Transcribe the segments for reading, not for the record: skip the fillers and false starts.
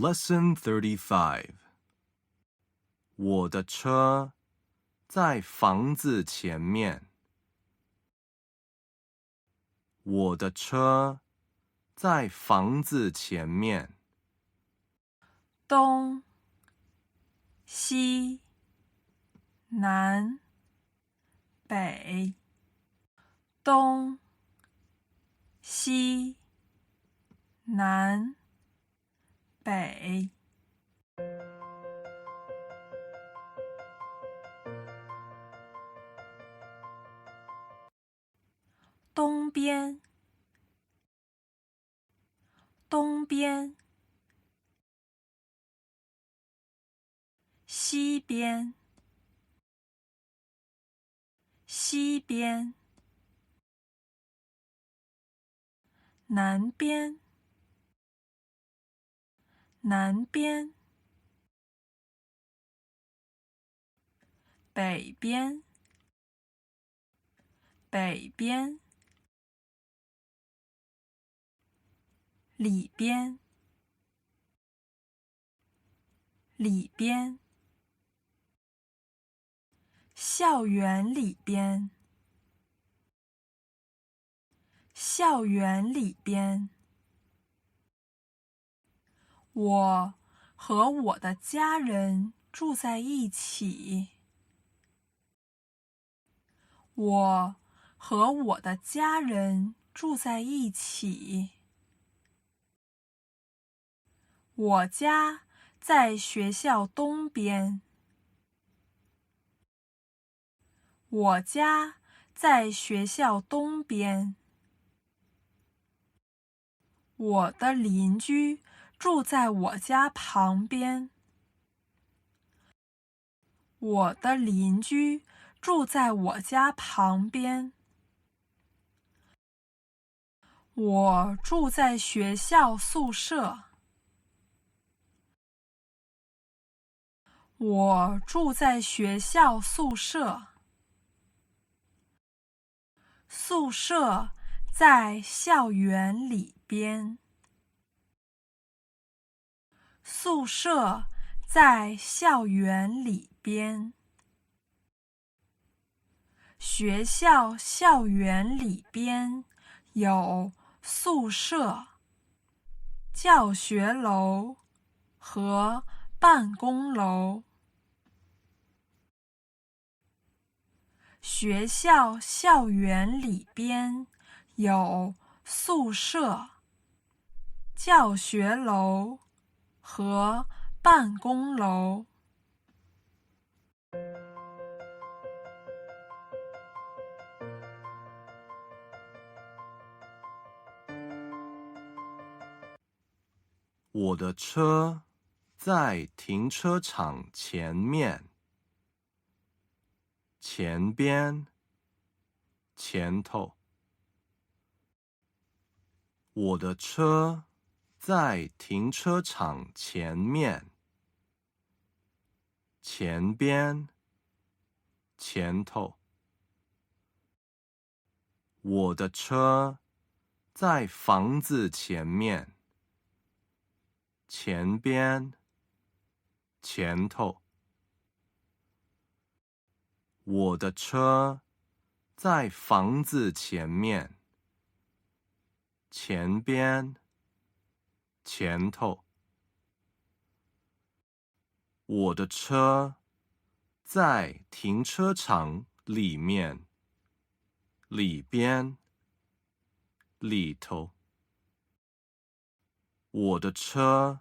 Lesson 35. 我的车在房子前面。我的车在房子前面。东、西、南、北。东、西、南、北。东边，东边。西边，西边。南边，南边。北边，北边。里边，里边。校园里边，校园里边。我和我的家人住在一起。我和我的家人住在一起。我家在学校东边。我家在学校东边。我的邻居住在我家旁边。我的邻居住在我家旁边。我住在学校宿舍。我住在学校宿舍。宿舍在校园里边。宿舍在校园里边。学校校园里边有宿舍、教学楼和办公楼。学校校园里边有宿舍、教学楼和办公楼。我的车在停车场前面。前边，前头。我的车在停车场前面。前边，前头。我的车在房子前面。前边，前头。我的车在房子前面。前边，前头。我的车在停车场里面。里边，里头。我的车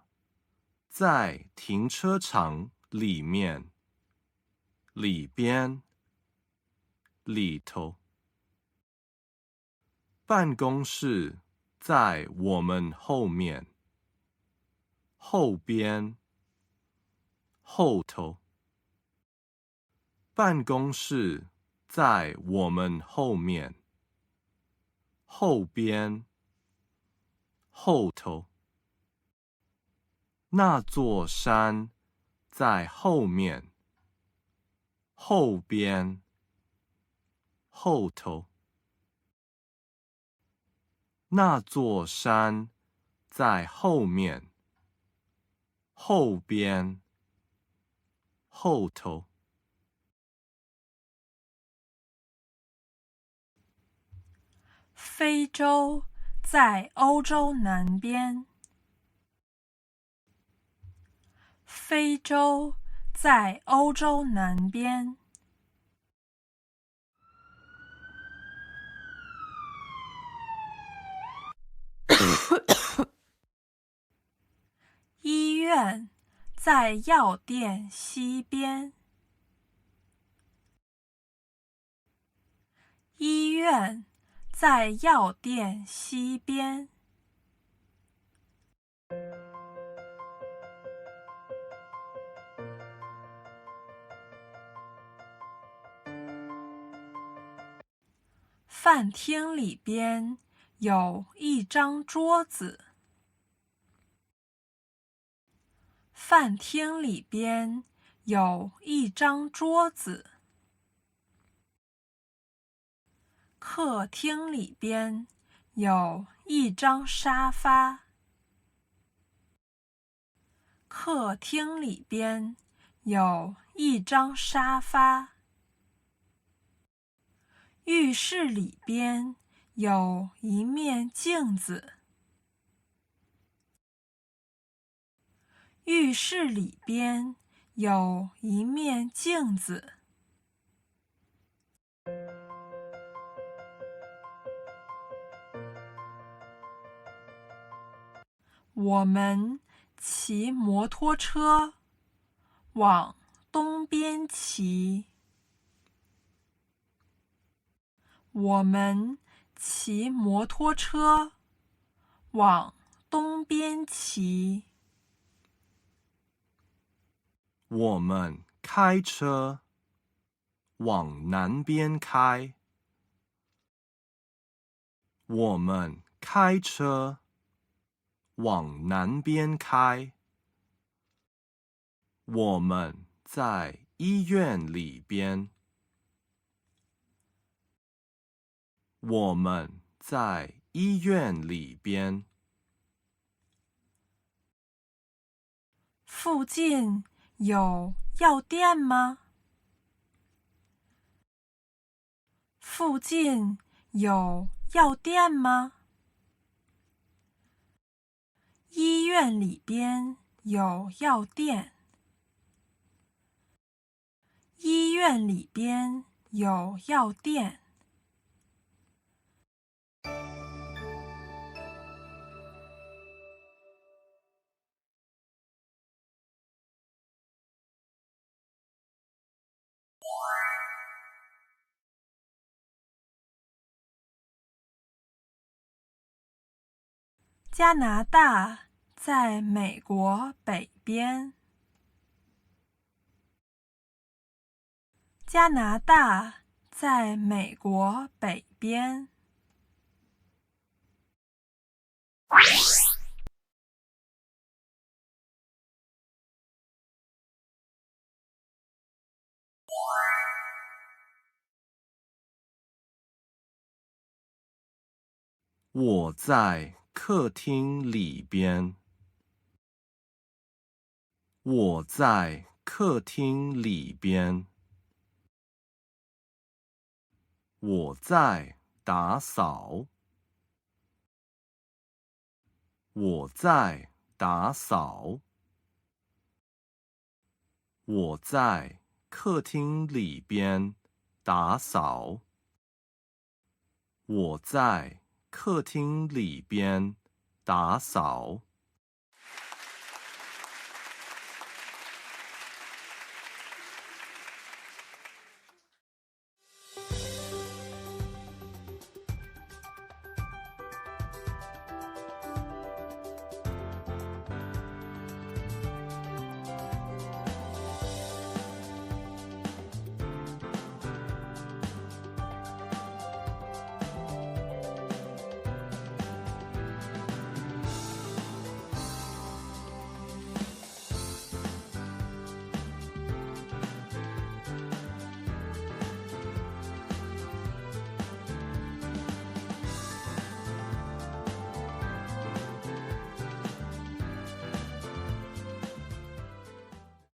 在停车场里面。里边，里头。办公室在我们后面。后边，后头。办公室在我们后面。后边，后头。那座山在后面。后边，后头。那座山在后面。后边，后头。非洲在欧洲南边。非洲在欧洲南边。医院在药店西边。医院在药店西边。饭厅里边有一张桌子。饭厅里边有一张桌子。客厅里边有一张沙发。客厅里边有一张沙发。浴室里边有一面镜子。浴室里边有一面镜子。我们骑摩托车往东边骑。我们骑摩托车往东边骑。我们开车往南边开。我们开车往南边开。我们在医院里边。我们在医院里边。附近有药店吗？附近有药店吗？医院里边有药店。医院里边有药店。加拿大在美国北边。加拿大在美国北边。我在客厅里边。我在客厅里边。我在打扫。我在打扫。我在客厅里边打扫。我在客厅里边打扫。